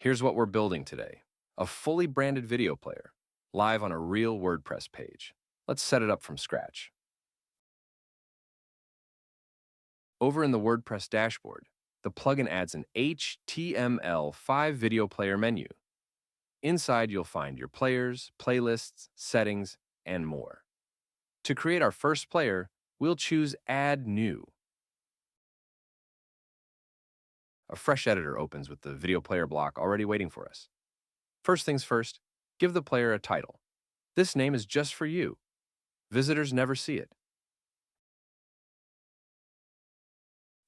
Here's what we're building today. A fully branded video player, live on a real WordPress page. Let's set it up from scratch. Over in the WordPress dashboard, the plugin adds an HTML5 Video Player menu. Inside, you'll find your players, playlists, settings, and more. To create our first player, we'll choose Add New. A fresh editor opens with the video player block already waiting for us. First things first, give the player a title. This name is just for you. Visitors never see it.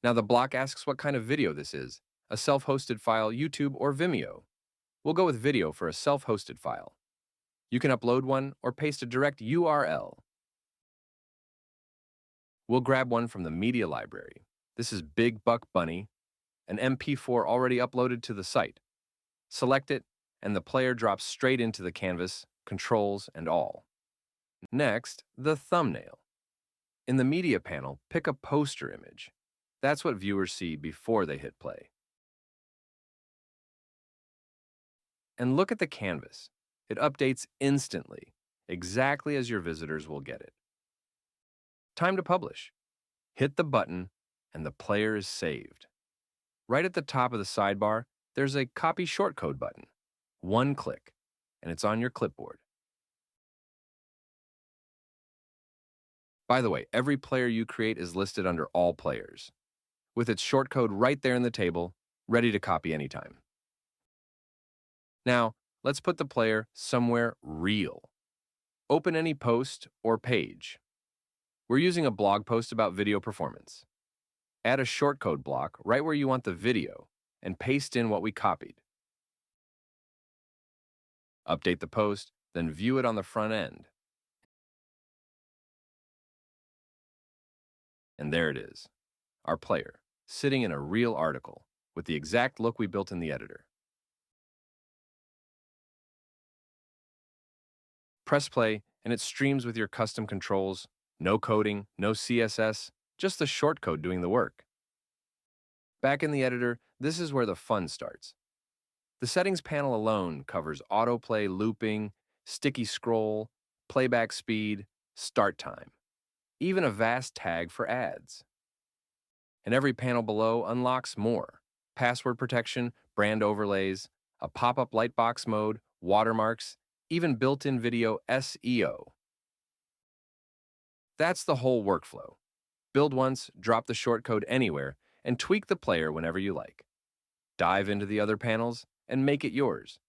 Now the block asks what kind of video this is, a self-hosted file, YouTube, or Vimeo. We'll go with video for a self-hosted file. You can upload one or paste a direct URL. We'll grab one from the media library. This is Big Buck Bunny, an MP4 already uploaded to the site. Select it, and the player drops straight into the canvas, controls, and all. Next, the thumbnail. In the media panel, pick a poster image. That's what viewers see before they hit play. And look at the canvas. It updates instantly, exactly as your visitors will get it. Time to publish. Hit the button, and the player is saved. Right at the top of the sidebar, there's a Copy Shortcode button. One click, and it's on your clipboard. By the way, every player you create is listed under All Players, with its shortcode right there in the table, ready to copy anytime. Now, let's put the player somewhere real. Open any post or page. We're using a blog post about video performance. Add a shortcode block right where you want the video and paste in what we copied. Update the post, then view it on the front end. And there it is, our player, sitting in a real article with the exact look we built in the editor. Press play, and it streams with your custom controls. No coding, no CSS, just the shortcode doing the work. Back in the editor, this is where the fun starts. The settings panel alone covers autoplay, looping, sticky scroll, playback speed, start time, even a vast tag for ads. And every panel below unlocks more: password protection, brand overlays, a pop-up lightbox mode, watermarks, even built-in video SEO. That's the whole workflow. Build once, drop the shortcode anywhere, and tweak the player whenever you like. Dive into the other panels and make it yours.